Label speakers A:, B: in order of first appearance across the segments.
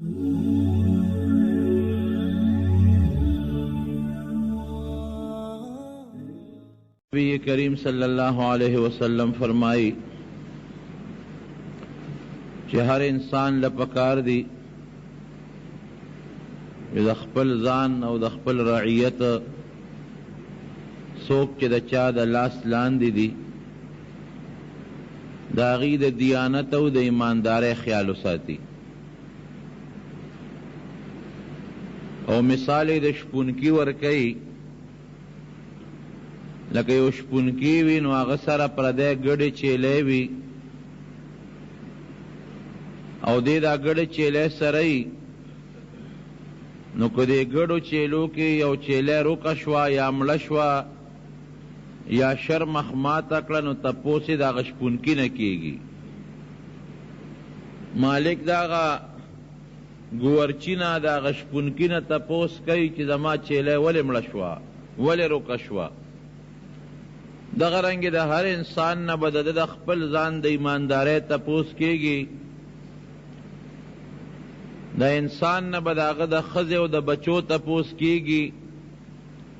A: نبی کریم صلی اللہ علیہ وسلم فرمائی کہ ہر انسان لپکار دی د خپل ځان او د خپل رعیت څوک چې د چا د لاس لاندې دي د هغې د دیانت او د ایماندارۍ خیال وساتي او مثال یې د شپونکي ورکوي لکه یو شپونکي وي نو هغه سره پردی ګډې چیلی وي او دی دا ګډې چیلی سره یي نو که دې ګډو چیلو کې یو چیلی روکه شوه یا مړه شوه یا شر مخماته کړه نو تپوس یې د هغه شپونکي نه کېږي مالک د هغه ګورچي نه د هغه شپونکي نه تپوس کوي چې زما چیلی ولې مړه شوه ولې روکه شوه دغه رنګې د هر انسان نه به د خپل ځان د ایماندارۍ تپوس کېږي د انسان نه به د هغه د ښځې او د بچو تپوس کېږي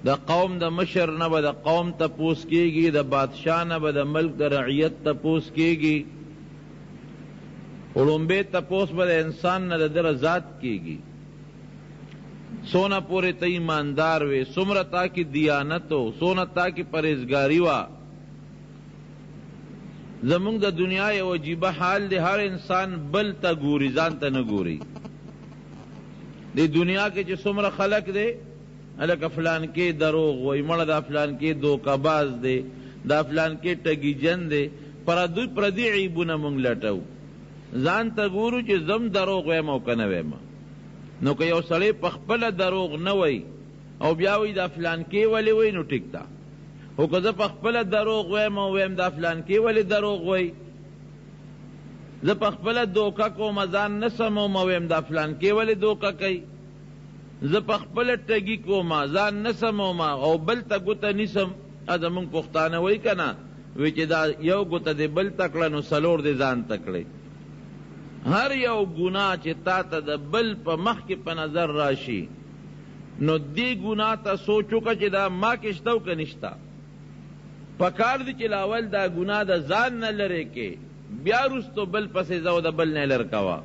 A: د قوم د مشر نه به د قوم تپوس کېږي د بادشاه نه به د ملک د رعیت تپوس کېږي لومبی تپوس به د انسان نه د ده ذات کېږي سونه پورې ته ایماندار وې څومره تا کې دیانت و څونه تا کې پرهیزګاري وه زمونږ د دنیا یو عجیبه حال دی هر انسان بل ته ګوري ځان ته نه ګوري دی دنیا کې چې څومره خلق دی هلکه فلان کې دروغ وایي مړه دا فلان کې دوکهباز دی دا فلان کې ټګیجن دی پردي عیبونه مونږ لټو ځان ته ګورو چې زم دروغ وایم او که نه وایم نو که یو سړی په خپله دروغ نه وای او بیا وایي دا فلان کې ولې وایي نو ټیک ده خو که زه په خپله دروغ وایم او وایم دا فلان کې ولې دروغ وایي زه په خپله دوکه کوم ځان نه سموم او وایم دا فلان کې ولې دوکه کوي زه په خپله ټګي کوم ځان نه سموم او بل ته ګوته نیسم زمونږ پښتانه وایي که نه وایي چې دا یو ګوته دې بل ته کړه نو څلور دې ځان ته کړی هر یو ګناه چې تا ته د بل په مخ کې په نظر راشي نو دې ګناه ته سوچ وکړه چې دا ما کې شته او که نشته پکار دی چې لاول دا ګناه د ځان نه لرې کې بیا وروستو بل پسې ځه او د بل نه لر کوه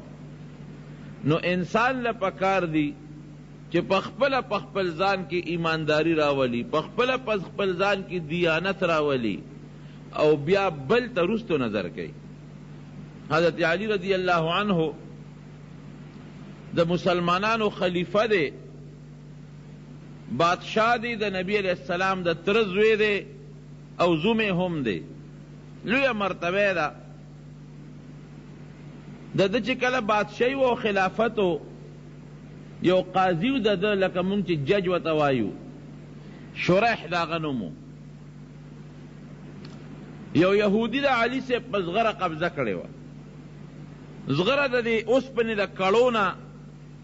A: نو انسان له پکار دی چې په خپله په خپل ځان کې ایمانداري راولي په خپله په خپل ځان کې دیانت راولي او بیا بل ته وروستو نظر کوي حضرت علی رضی اللہ عنہ د مسلمانانو خلیفہ دے بادشاہ دی د نبی علیہ السلام د تره زوی دی او زومې هم دی لویه مرتبه ده د ده چې کله بادشاهي و خلافت و یو قاضي و د ده لکه مونږ چې جج ورته وایو شریح د هغه نوم و یو یهودي د علي صاحب په زغره قبضه کړې وه زغره د دې اوسپنې د کړو نه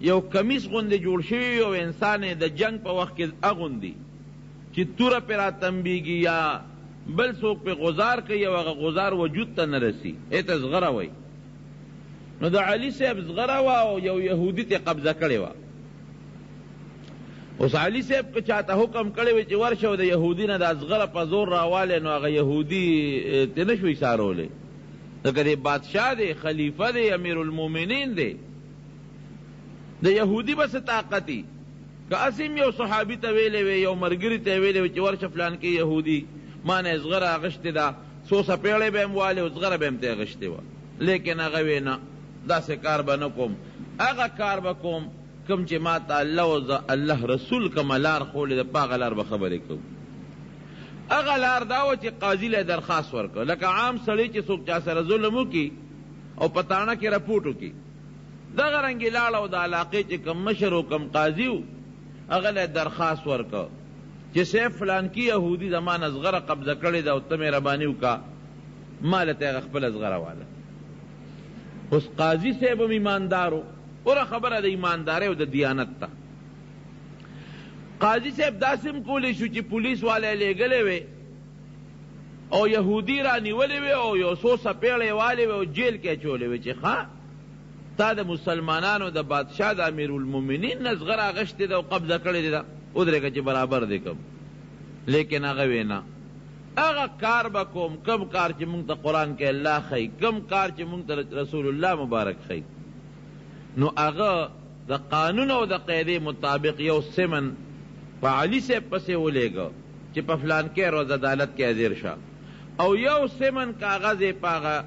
A: یو کمیس غوندې جوړ شوی یو انسان د جنگ په وخت کې اغوندي چې توره پې راتنبیږي یا بل څوک پې غزار کوي او هغه غزار وجود ته نه رسي ایته زغره وایي نو د علي صاحب زغره وه او یو یهودي ته قبضه کړې وه اوس علي صاحب که چاته حکم کړی وي چې ورشه او د یهودي نه دا زغره په زور راوالی نو هغه یهودي ته نه شوی سارولی ځکه دی بادشاه دی خلیفه دی امیر المومنین دی د یهودي به څه طاقتي که اسیم یو صحابي ته ویلی وی یو ملګري ته ویلی وی چې ورشه فلان کې یهودي ما نه زغره اغشتې ده څو څپېړې به یم والې او زغره به یم ته اغشتې وه لیکن هغه وی نه داسې کار به نه کوم هغه کار به کوم کوم چې ما ته الله او الله رسول کومه لار ښولې ده په هغه لار به خبرې کوم هغه لار دا وه چې قاضي له درخواست ورکړه لکه عام سړی چې څوک چا سره ظلم وکړي او په تاڼه کې رپوټ وکړي دغه رنګې لاړه او د علاقې چې کم مشر و کم قاضي و هغه له درخواست ورکړه چې صاحب فلانکي یهودي زما نه زغره قبضه کړې ده او ته مهرباني وکړه ما له ته هغه خپله زغره واله اوس قاضي صاحب هم ایماندار و اوره خبره د ایماندارۍ او د دیانت ته قاضي صاحب داسې هم کولی شو چې پولیس والی لېږلی وی او یهودي را نیولی وی او یو څو څپېړې والی وی او جیل کې اچولی وی چې ښه تا د مسلمانانو د بادشاہ د امیر المؤمنین نه زغر اغشتې ده او قبضه کړې ده ودرېږه چې برابر دی کم. لیکن هغه وینا هغه کار به کوم کم کار چې مونږ ته قرآن کې الله ښیي، کم کار چې مونږ ته رسول الله مبارک ښیي. نو هغه د قانون او د قاعدې مطابق یو سمن په علي صاحب پسې ولېږه چې په فلانکې روز عدالت کې حاضر شه، او یو سمن کاغذ یې په هغه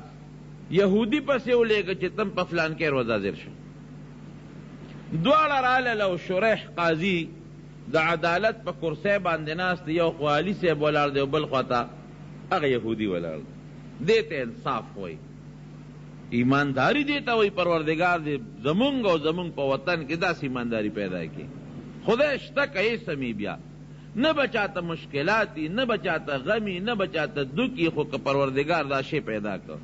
A: یهودي پسې ولېږه چې تم په فلانکې روز حاضر شه. دواړه رالل او شریح قاضي د عدالت په کرسی باندې ناست، یو خوا علي صاحب ولاړ دی او بل خوا ته هغه یهودي ولاړ دی. دې ته انصاف وایي، ایمانداری دې ته وایي. پروردګار دې زمونږ او زمونږ په وطن کې داسې ایمانداری پیدا کړي. خدای شته که سمی بیا نه بچاته مشکلاتی، نه بچاته غمی، نه بچاته دکی، خو که پروردگار دا شی پیدا کر.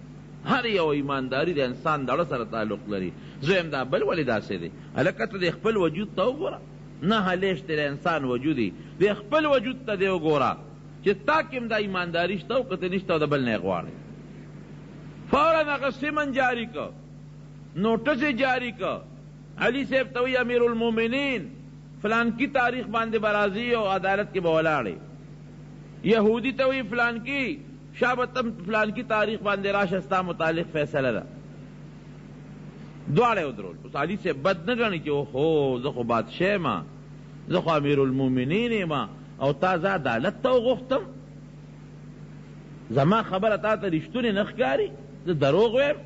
A: هر یو ایمانداری د انسان دړه سره تعلق لري. زم دا بل ولې داسې دی؟ هلکه ته د خپل وجود ته وګوره، نه هلیش د انسان وجودي د خپل وجود ته دی وګوره چې تا کې دا ایمانداری شته او که ته نشته او د بل نه یې غواړې. فوراً هغه سمن جاری که، نوټس جاری که، علي صاحب ته وایي امیر المؤمنین فلان کی تاریخ باندې برازی او عدالت کې بولاړي. یهودی ته وی فلان کی شابتم فلان کی تاریخ باندې راشه ستا متعلق فیصله ده. دواړه ودرول. اوس علي سے بد نه غني چې اوهو زه خو بادشاہ ما، زه خو امیر المؤمنین ما، او تا زه عدالت ته وغوښتم، زما خبره تا ته رښتونې نه ښکاري، زه دروغ ویم،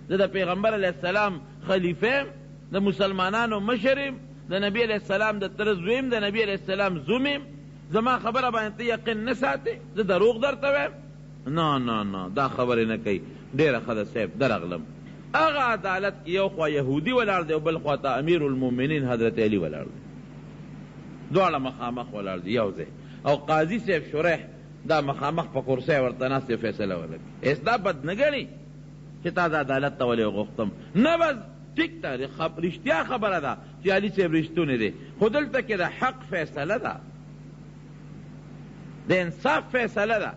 A: زه د پیغمبر علیه السلام خلیفه یم، د مسلمانانو مشر یم، د نبی علیہ السلام د تر زویم، د نبی علیہ السلام زومیم، زما خبره باندې ته یقین نه ساتې، زه دروغ درته وایم؟ نه نه نه، دا خبرې نه کوي. ډېره ښه ده صاحب، درغلم. هغه عدالت کې یو خوا یهودي ولاړ دی او بل خوا ته امیر المؤمنین حضرت علی ولاړ دی. دواړه مخامخ ولاړ دی یو ځای، او قاضي صاحب شریح دا مخامخ په کرسی ورته ناست دی فیصله ولکړي. هېڅ دا بد نه ګڼي چې تا د عدالت ته ولې وغوښتم؟ نه بس ټیک ده، رښتیا خبره ده چې علي صاحب رښتونی دی، خو دلته کې د حق فیصله ده، د انصاف فیصله ده.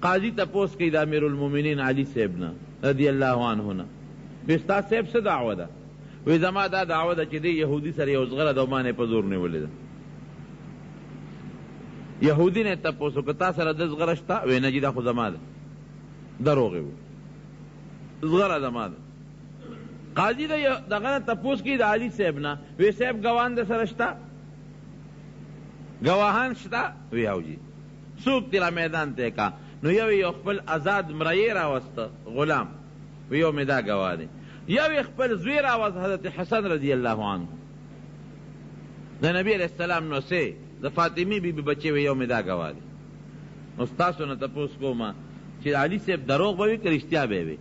A: قاضي تپوس کوي د امیر المؤمنین علي صاحب نه رضی الله عنه نه، وایي ستا صاحب څه دعوه ده؟ وایي زما دا دعوه ده چې دی یهودي سره یو زغره ده او ما نه په زور نیولې ده. یهودي نه تپوس وکړه تا سره د زغره شته؟ وایي نه جي دا خو زما ده. دروغ یې زغره زما ده. قاضي دغه نه تپوس کوي د علي صاحب نه، وی صاحب ګوان د سره شته؟ ګواهان شته؟ وی او جي. څوک تیرا میدان ته کا؟ نو یو خپل آزاد مرایې راوسته غلام، وی یو مې دا ګواه دی. یو خپل زوی راوست حضرت حسن رضی الله عنه، د نبی علیہ السلام نو سه د فاطمی بی بی بچی، وی یو مې دا ګواه دی. نو ستاسو نه تپوس کوم چې علي صاحب دروغ به وي که رښتیا به وي؟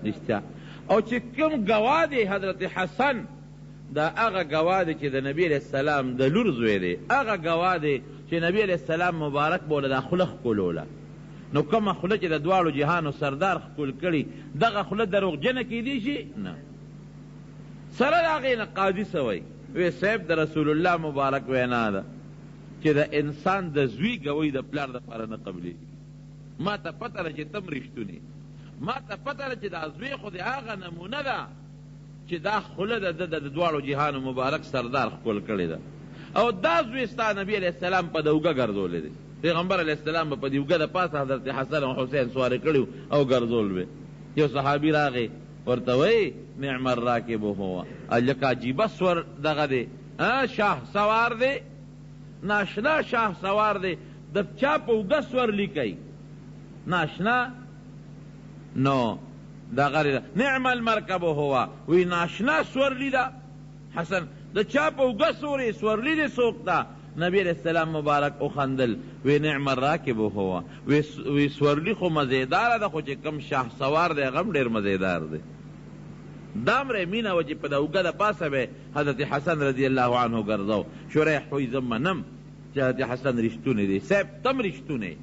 A: رښتیا. او چې کوم ګواه دی حضرت حسن، دا هغه ګواه دی چې د نبی علیہ السلام د لور زوی دی، هغه ګواه دی چې نبی علیہ السلام مبارک بوله دا خوله ښکلوله. نو کومه خوله چې د دواړو جهانو سردار ښکل کړي، دغه خوله دروغجنه کیدی شي؟ نه. سره د هغې نه قاضي څه وایي؟ وی صاحب د رسول الله مبارک وینا ده چې د انسان د زوی ګوی د پلار دپاره نه قبلېږي. ما ته پته ده چې تم رښتونی، ما ته پته ده چې دا زوی خو د هغه نمونه ده چې دا خوله د دواړو جهانو مبارک سردار ښکل کړې ده، او دا زوی ستا نبی علیہ السلام په د اوږه ګرځولی دی. پیغمبر علیہ السلام به په د اوږه د پاسه حضرت حسن او حسین سواره کړي او ګرځول وی. یو صحابي راغی ورته وایي نعم الراکب هو، لکه عجیبه سور دغه دی، شاه سوار دی، ناشنا شاه سوار دی، د چا په اوږه سورلي کوي ناشنا. نو دا غری نعم المرکب هو، وی ناشنا سورلی دا. حسن د چا په اوږه سوري سورلی دی څوک دا؟ نبی علیہ السلام مبارک او خندل، وی نعم الراکب هو، وی سورلی خو مزیدار ده، خو چې کم شاه سوار دی غم ډیر مزیدار دی. دامره مینه و چې په د اوږه د پاسه به حضرت حسن رضی الله عنه ګرځو. شریح وی زه منم چې حضرت حسن رښتونی دی، صاحب تم رښتونی،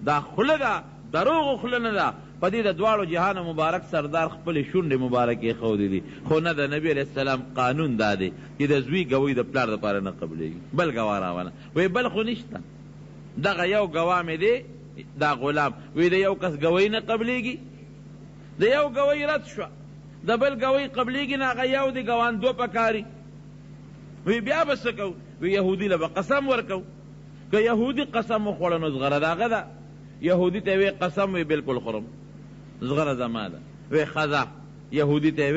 A: دا خوله ده، دروغ خوله نه ده. په دې د دواړو جهانو مبارک سردار خپلې شونډې مبارکې ښودې دي، خو نه د نبي علیہ السلام قانون دا دی چې د زوی ګوی د پلار دپاره نه قبلېږي. بل ګواه راوله، وی بل خو نشته، دغه یو ګواه مې دی دا غلام، وی د یو کس ګوی نه قبلېږي، د یو ګوی رد شوه، د بل ګوی قبلیږي نه هغه یو دی ګوان دو پکاري وی بیا به څه کوو وی یهودي له به قسم ورکو که یهودي قسم وخوړه نو زغره د هغه ده یهودي ته وی قسم وی بلکل خورم زغره زما ده وی ښځه یهودي ته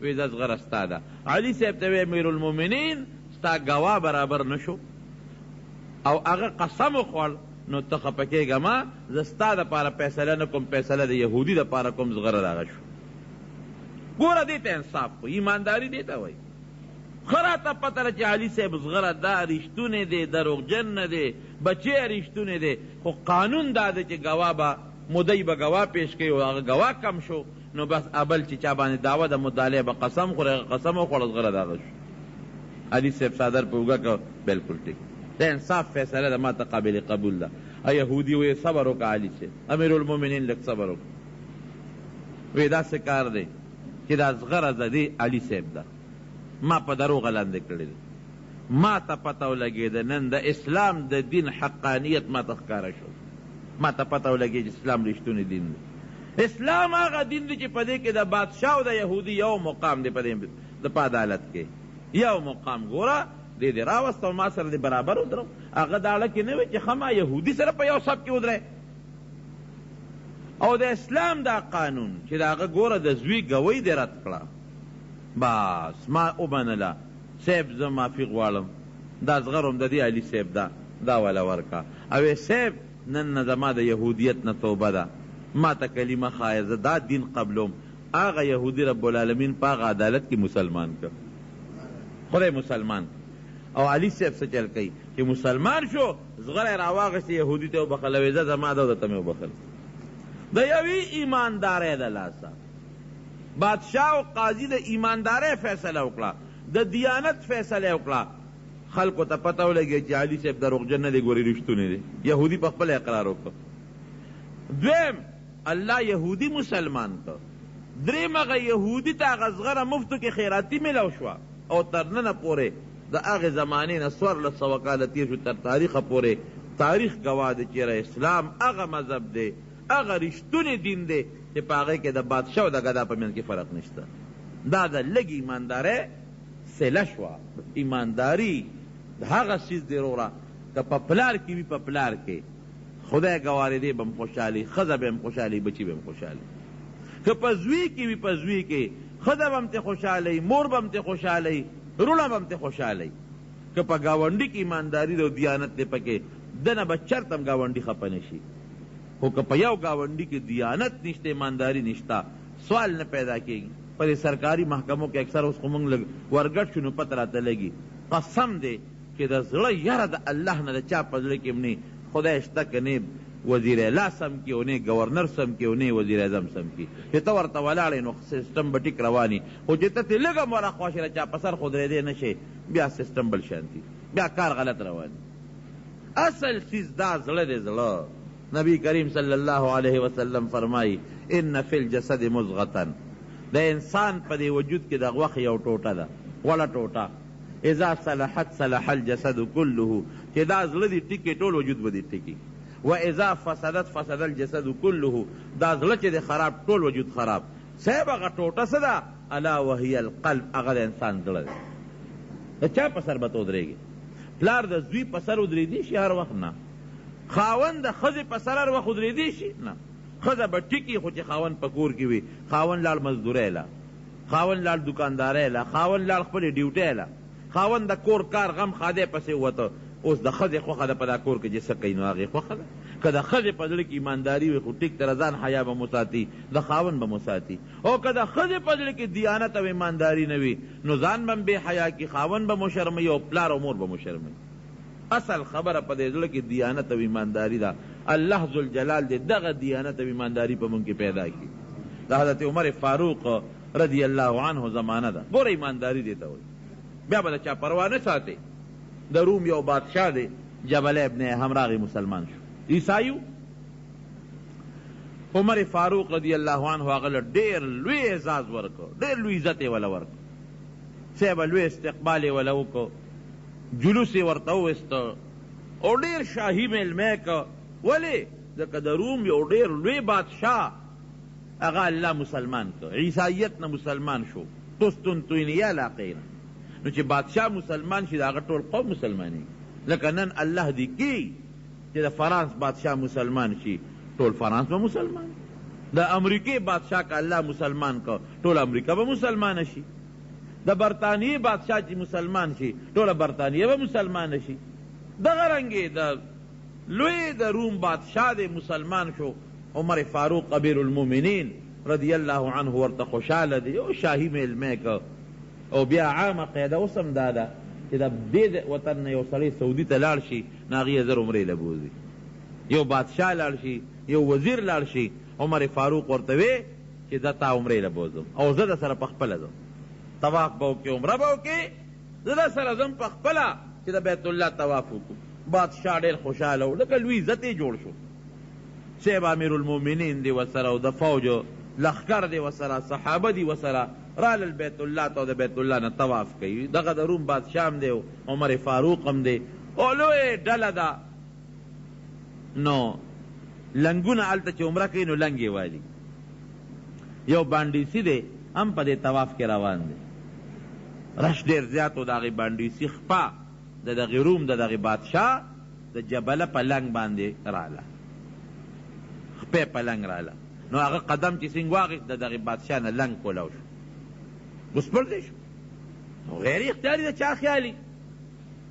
A: وی دا زغره ستا ده علي صاحب ته وی امیر المؤمنین ستا ګواه برابر نشو او هغه قسم وخوړ نو ته خفه کېږه ما زه ستا دپاره فیصله نه کوم فیصله د یهودي دپاره کوم زغره د هغه شو ګوره دې ته انصاف خو ایمانداري دې ته وایي ښه راته پته ده چې علي صاحب زغره دا رښتونی دی دروغجن نه دی بچی رښتونی دی خو قانون دا دی چې ګواه به مدعی به ګواه پیش کوي او هغه ګواه کم شو نو بس ابل چې چا باندې دعوه د مدعلې به قسم خوره قسم وخوړه زغره د هغه شو علي صاحب صادر په اوږه که بلکل ټیک د انصاف فیصله ده ما ته قابل قبول ده یهودي وی صبر وکړه علي صاحب امیر المؤمنین لږ صبر وکړه وی داسې کار دی چې دا زغره زدي علي صاحب ده ما په دروغه لاندې کړی دی ما ته پته ولګېده نن د اسلام د دین حقانیت ما ته ښکاره شو ما ته پته ولګېږي چې اسلام رښتونی دین دی اسلام هغه دین دی چې په دې کې د بادشاه او د یهودي یو مقام دی په عدالت کې یو مقام ګوره دې دې راوست او ما سره دې برابر ودرو هغه دا اړه کې نه وي چې ښه ما یهودي سره په یو صف کې ودرې او د اسلام دا قانون چې د هغه ګوره د زوی ګوی دې رد کړه بس ما ومنله صاحب زه معافي غواړم دا زغره هم د دې علي صاحب ده دا وله ورکه او صاحب نن نه زما د یهودیت نه توبه ده ما ته کلمه ښایه زه دا دین قبلوم هغه یهودي رب العالمین په هغه عدالت کې مسلمان کړ خدای مسلمان او علي صاحب څه چل کوي چې مسلمان شو زغره یې راواغېستې یهودي ته وبخله ویې زه زما ده درته مې وبخل د یوې ایماندارۍ د لاسه بادشاه او قاضي د ایماندارۍ فیصله وکړه د دیانت فیصله وکړه خلکو ته پته ولګي چې علي صاحب دروغجن نه دی ګورې رښتونی دی یهودي په خپله اقرار وکړه دویم الله یهودي مسلمان کړ دریم هغه یهودي ته هغه زغره مفتو کې خیراتي میلاو شوه او تر ننه پورې د هغې زمانې نه 1400 کاله تېر شو تر تاریخه پورې تاریخ ګواه دی چېرې اسلام هغه مذهب دی هغه رښتونی دین دی چې په هغې کې د بادشاه او د ګدا په منځ کې فرق نشته دا د لږ ایماندارۍ سله شوه ایمانداري د هغه څیز دی وروره که په پلار کې وي په پلار کې خدای ګوارې به هم خوشحالي ښځه به هم خوشحالي بچي به هم خوشحالي که په زوی کې وي په زوی کې ښځه به هم ترې خوشحالوي مور به هم ترې خوشحالوي رونه به هم ترې خوشحالوي که په ګاونډي کې ایمانداري دی او دیانت دی پکې دنه به چرته هم ګاونډي خفه نه شي خو که په یو ګاونډي کې دیانت نشته ایمانداري نشته سوال نه پیدا کېږي په دې سرکاري محکمو کې اکثر اوس خو موږ لږ ورګډ شو نو پته راته لګي قسم دی چې د زړه یره د الله نه د چا په زړه کې هم نه خدای شته که نه وزیر اعلی سم کې او نه ګورنر سم کې او نه وزیر اعظم سم کې چې ته ورته ولاړې نو سیسټم به ټیک رواني خو چې ته ترې لږ هم ورخوا شې چا په سر خو درېدی نه شي بیا سیسټم بل شانتي بیا کار غلط رواني اصل چیز دا زړه دی زړه نبی کریم صلی الله علیه وسلم فرمائی ان فی الجسد مضغة د انسان په دې وجود کې د غوښې یو ټوټه ده وړه ټوټه اذا صلحت صلح الجسد كله چې دا زړه دې ټیکي ټول وجود به دې ټیکي و اذا فسدت فسد الجسد كله دا زړه چې دې خراب ټول وجود خراب صاحب هغه ټوټه څه ده الا وهي القلب هغه د انسان زړه دی د چا په سر به ته ودرېږي پلار د زوی په سر ودرېدی شي هر وخت نه خاوند د ښځې په سر هر وخت ودرېدی شي نه ښځه به ټیکي خو چې خاوند په کور کې وي خاوند لاړ مزدورۍ له خاوند لاړ دکاندارۍ له خاوند لاړ خپلې ډیوټۍ له خاوند د کور کار غم خادی پسې ووته اوس د ښځې خوښه ده په دا کور کې چې څه کوي نو هغې خوښه ده که د ښځې په زړه کې ایمانداري وي خو ټیک تر ځان حیا به مو ساتي د خاوند به مو ساتي او که د ښځې په زړه کې دیانت او ایمانداري نه وي نو ځان به هم بې حیا کي خاوند به مو شرموي او پلار او مور به مو شرموي اصل خبره په دې زړه کې دیانت او ایمانداري ده الله ذوالجلال دې دغه دیانت او ایمانداري په موږ کې پیدا کړي د حضرت عمر فاروق رضی الله عنه زمانه ده ګوره ایمانداري دې ته وایي بیا به د چا پروا نه ساتي د روم یو بادشاه دی جبل ابن همراغي مسلمان شو عیسایو عمر فاروق رضی الله عنه هغه له ډېر لوی اعزاز ورکړ ډېر لوی عزت یې وله ورکړ صاحب لوی استقبال یې وله وکړ جلوس یې ورته وویسته او ډېر شاهي میلمه که ولې ځکه د روم یو ډېر لوی بادشاه هغه الله مسلمان کو، عیسائیت نه مسلمان شو، قسطنطنیه علاقې نه. نو چې بادشاه مسلمان شي د هغه ټول قوم مسلماني. لکه نن الله دې کی چې د فرانس بادشاه مسلمان شي، ټول فرانس به مسلمان. د امریکې بادشاه که الله مسلمان کو، ټول امریکا به مسلمان شي. د برطانیې بادشاه چې مسلمان شي، ټوله برطانیه به مسلمان شي. دغه رنګې د لوی د روم بادشاه دی مسلمان شو، عمر فاروق امیر المؤمنین رضی الله عنه ورته خوشحاله دی، یو شاهي میلمه که. او بیا عامه قاعده اوس هم دا ده چې د دې وطن نه یو سړی سعودي ته لاړ شي، نو هغې 1000 عمرې له بوځي. یو بادشاه لاړ شي، یو وزیر لاړ شي، عمر فاروق ورته وی چې زه تا عمرې له بوځم او زه د سره پخپله ځم، طواف به وکړې، عمره به وکړې، زه د سره ځم پخپله چې د بیت الله طواف وکړو. بادشاه ډېر خوشحاله و، لکه لوی عزت یې جوړ شو. صاحب امیر المؤمنین دی ورسره او د فوج لښکر دی ورسره، صحابه دی ورسره، رالل بیت الله ته او د بیت الله نه طواف کوي. دغه د روم بادشاه هم دی، عمر فاروق هم دی، او لوی ډله ده. نو لنګونه هلته چې عمره کوي نو لنګ یې والي. یو بانډیسي دی هم په دې طواف کې روان دی، رش ډېر زیات و د هغې بانډیسي خپه د دغې روم د دغې بادشاه د جبله په لنګ باندې راله، خپې په لنګ راله. نو هغه قدم چې څنګه واخېست د دغې بادشاه نه لنګ کولاو شو، ګسپړدی شو. نو غیر اختیاري د چا خیالي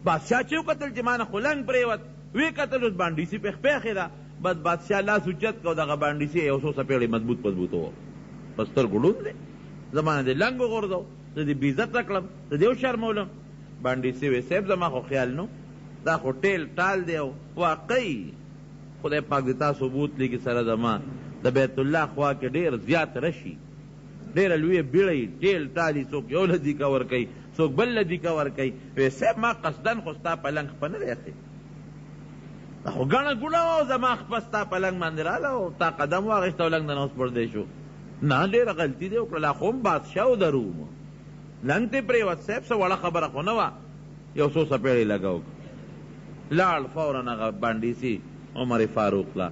A: بادشاه چې وکتل چې ما نه خو لنګ پرېوت، ویې کتل اوس بانډیسي پې خپې ایښې ده. بس بادشاه لاس اوچت کو، دغه بانډیسي یو څو څپېړې مضبوط مضبوط و، په سترګو ړوند دی. زما نه دې لنګ وغورځو، زه دې بې عزته کړم، زه دې وشرمولم. بانډیسي وی صاحب زما خو خیال نو، دا خو ټیل ټال دی او واقعي خدای پاک دې تا ثبوت لیکي سره زما د بیت الله خوا کې ډېر زیات رشي، ډېره لویه بیړه ټیل ټالي، څوک یو له دیکه ورکوي، څوک بل له دیکه ورکوي. وی صاحب ما قصدن خو ستا په لنګ خپه نه دی اخی، دا خو ګڼه ګوڼه وه او زما خپه ستا په لنګ باندې راله او تا قدم واخېست او لنګ نه وسپړدی شو. نه ډېره غلطي دی وکړه، لا خو هم بادشاه و د روم، لنګ ته پرېوت. صاحب څه وړه خبره خو نه وه، یو څو څپېړې لګه وکړه، لاړ فورا هغه بانډیسي عمر فاروق لا.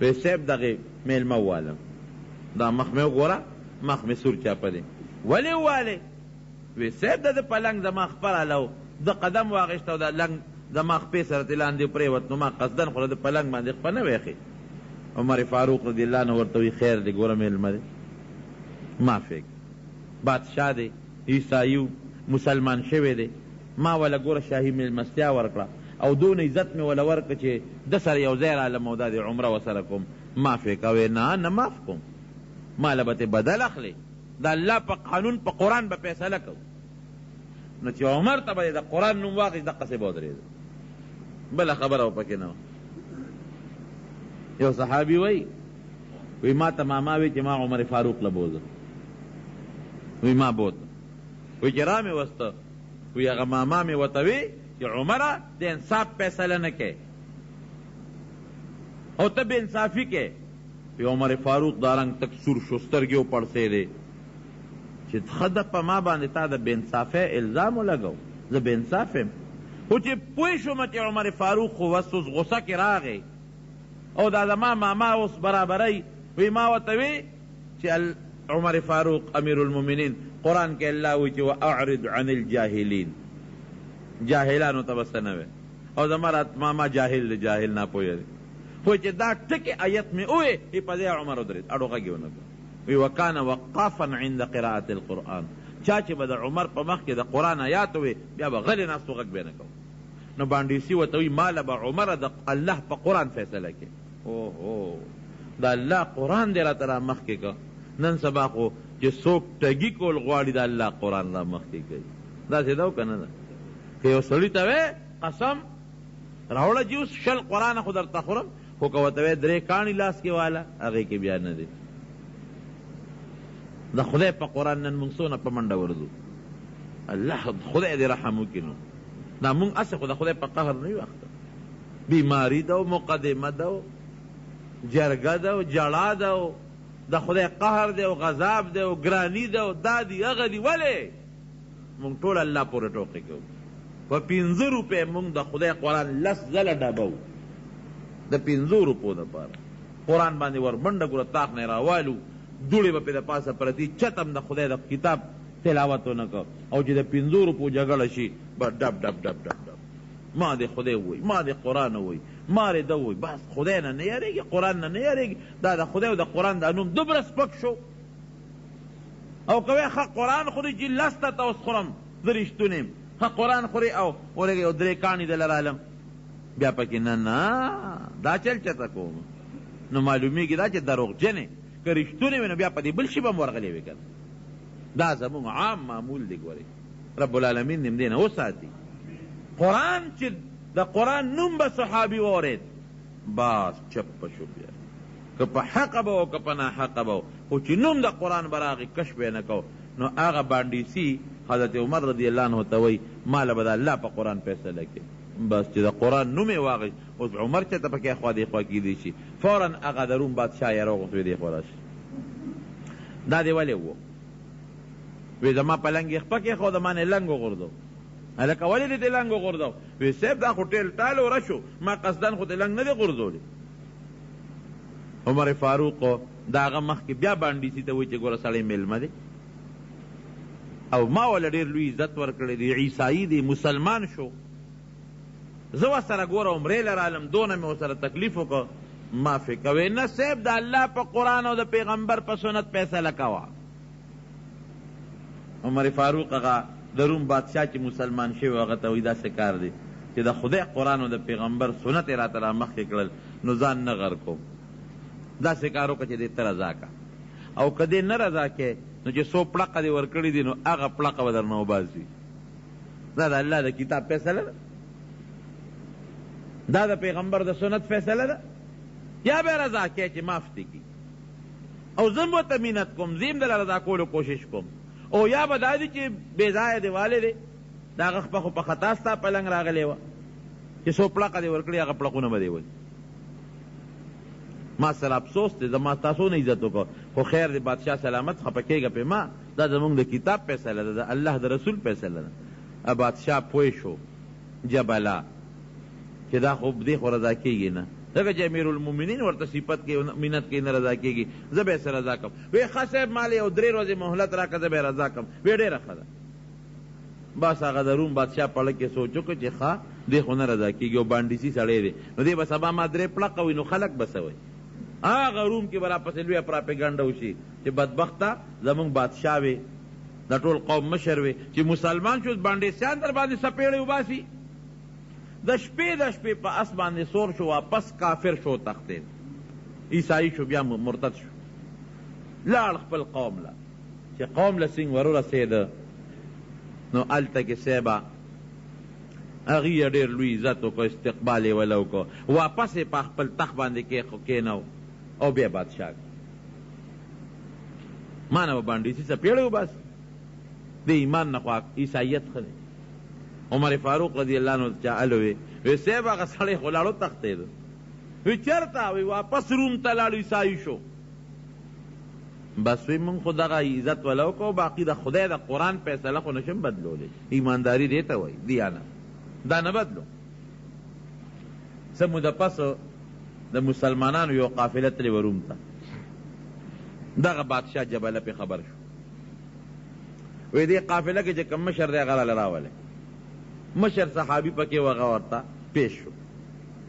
A: وی صاحب دغې میلمه ووالم، دا مخ مې وګوره، مخ مې سور چاپه دی. ولې ووالې؟ وی صاحب د ده په لنګ زما خپه راله و، د قدم واخېست او د لنګ زما خپې سره ترې لاندې پرېوت، نو ما قصدن خو د په لنګ باندې خپه نه ویښې. عمر فاروق رضی الله عنه ورته وی خیر دی، ګوره میلمه دی، معافی بادشاه دی، عیسایو مسلمان شوی دی، ما وله ګوره شاهي میلمستیا ورکړه او دون عزت مې وله ورکړه چې د سره یو ځای رالم او دا د عمره ورسره کوم، معافی کوې؟ نه معاف کوم، ماله به تې بدل اخلې، د الله په قانون په قرآن به فیصله کوو. نو چې عمر ته به د قرآن نوم واخېست دقسې به ودرېده، بله خبره و پکې نه وه. یو صحابي وی ما ته ماما وی چې ما عمر فاروق له بوځه، وی ما بوته، وی چې را مې وسته، وی هغه ماما مې ورته وی چې عمره د انصاف فیصله نه کوې او ته بې انصافي کوې. وی عمر فاروق دا رنګ تک سور شو، سترګې وپړسېدې چې ښه ده په ما باندې تا د بې انصافۍ الزام ولګو، زه بې انصاف یم. خو چې پوه شومه چې عمر فاروق خو بس اوس غصه کې راغی او دا زما ماما اوس برابرۍ، وی ما ورته وی چې عمر فاروق امیر المؤمنین قرآن کې الله وی چې واعرض عن الجاهلین، جاهلانو ته بس نه وی، او زما ماما جاهل دی، جاهل ناپوهه دی. خو چې دا ټکې آیت مې ووی په دې عمر ودرېد، اړو غږ یې ونه کړ. وی وکانه وقافا عند قراءة القرآن، چا چې به د عمر په مخ کې د قرآن آیات وی بیا به غلې ناستو غږ به نه کوو. نو بانډیسي ورته وی ماله به عمره د الله په قرآن فیصله کې. اوهو د الله قرآن دی راته را مخکې که، نن سبا خو چې څوک ټګي کول غواړي د الله قرآن را مخکې کوي. داسې ده او که نه ده؟ که یو سړي ته وی قسم راوړه چې اوس 20 قرآن خو درته خورم، خو که ورته وی 3 کاڼي لاس کې واله، هغې کې بیا نه دی. د خدای په قرآن نن موږ څونه په منډه ورځو. الله خدای دې رحم وکړي. نو دا موږ هسې خو د خدای په قهر نه یو اخته، بیماري ده او مقدمه ده او جرګه ده او جړا ده او د خدای قهر دی او غضب دی او ګراني ده او دا دي هغه دي. ولې موږ ټول الله پورې ټوقې کوو. په 15 روپۍ موږ د خدای قرآن 10 ځله ډبو، د 15 روپو دپاره قرآن باندې ورمنډه ګوره تاق نه راوالو دوړې به پې د پاسه پرتي چتم د خدای د کتاب تلاوت ونه کو او چې د 5 روپو جګړه شي به ډب ډب ډب ډب ډب ما د خدای وای ما د قرآن وای ما د وای بس خدای نه یریږي قرآن نه یریږي دا د خدای او د قرآن د نوم دومره سپک شو او کوي ښه قرآن خوري چې لسته ته اوس خورم زه رښتون یم ښه قرآن خوري او ولګي او 3 کاڼي دله رالم بیا پکې نه دا چل چته کوم نو معلومیږي دا چې دروغجن یې که رښتون وي نو بیا په دې بل شي به م ورغلی وي که دا زمونږ عام معمول دی ګورې رب العالمین دې نه وساتي قرآن چې د قرآن نوم به صحابي واورېد باس چپ شو بیا که په حقه به و که په ناحقه به و خو چې نوم د قرآن به راغی کش به یې نه کو نو هغه بانډیسي حضرت عمر رضی الله عنه ته وایي ماله به د الله په قرآن فیصله کې بس چې د قرآن نوم یې واغی اوس عمر چې ته پکې خوا دې خوا کیدی شي فورا هغه د روم بادشاه یې راوغوښت دې خوا راشي دا دې ولې و وی زما په لنګ یې خپه کېښود ما نه لنګ وغورځو هلکه ولې دې دې لنګ وغورځو وی صاحب دا خو ټیل ټال وره شو ما قصدن خو دې لنګ نه دی غورځولی عمر فاروق د هغه مخکې بیا بانډیسي ته وایي چې ګوره سړی میلمه دی او ما وله ډېر لوی عزت ورکړی دی عیسایي دی مسلمان شو زه ورسره ګوره عمرې له رالم دونه مې ورسره تکلیف وکړه معافې کوې نه صاحب د الله په قرآن او د پیغمبر په سنت فیصله کوه عمر فاروق هغه د روم بادشاه چې مسلمان شوی هغه ته وایي داسې کار دی چې د خدای قرآن او د پیغمبر سنت یې راته را مخکې کړل نو ځان نه غر کوم داسې کار وکړه چې دې ته رضا که او که دې نه رضا کې نو چې څو پړقه دې ورکړي دي نو هغه پړقه به درنه وباسي دا د الله د کتاب فیصله ده دا د پیغمبر د سنت فیصله ده یا به رضا کې چې معاف دې کړي او زه ورته مینت کوم زه دله رضا کولو کوشش کوم او یا به دا دي چې بې ځایه دیوالی دی د هغه خپه خو په خطا ستا په لنګ راغلی وه چې څو پړقه دې ورکړي هغه پړقونه به دې وایي ما سره افسوس دی زما تاسو نه عزت وکړه خو خیر دی بادشاه سلامت خفه کېږه پې ما دا زمونږ د کتاب فیصله ده د الله د رسول فیصله ده بادشاه پوه شو جبلا چې دا خو دې خو رضا کېږي نه ځکه چې امیرالمؤمنین ورته صفت کې منت کې نه رضا کېږي زه به یې سره رضا کړم وی ښه صاحب مال یو 3 ورځې مهلت راکړه زه به یې رضا کړم وی ډېره ښه ده بس هغه د روم بادشاه پړه کې سوچ وکړه چې ښه دې خو نه رضا کېږي او بانډیسي سړی دی نو دې به سبا ما 3 پړقه وي نو خلک به څه وایي هغه روم کې به راپسې لویه پراپېګنډه وشي چې بدبخته زمونږ بادشاه وي د ټول قوم مشر وي چې مسلمان شو بانډیسیان در باندې سپېړې وباسي د شپې په اس باندې سور شو واپس کافر شو تختید عیسائی شو بیا مرتد شو لاړ خپل قوم له چې قوم له سنګ ورورسېده نو هلته کې صیبه هغې یې ډېر لوی عزت وکړو استقبال یې وله وکړو واپس یې په خپل تخت باندې کېنو او بیا بادشاه ما نه به بانډیسي څپېړی وباسي د ایمان نه خو عیسایت ښه دی عمر فاروق رضی الله عنه چاهلو وی صاحب هغه سړی خو لاړو تښتېده وی چېرته وی واپس روم ته لاړو عیسایي شو بس وی مونږ خو دغه عزت وله وکړو باقي د خدای د قرآن فیصله خو نشم بدلولی ایمانداري دې ته وایي دیانت دا نه بدلو څه موده پس د مسلمانانو یو قافله تلې و روم ته دغه بادشاه جبله پې خبر شو وی دې قافله کې چې کوم مشر دی هغه راله راولی مشر صحابي پکې وغه ورته پیش شو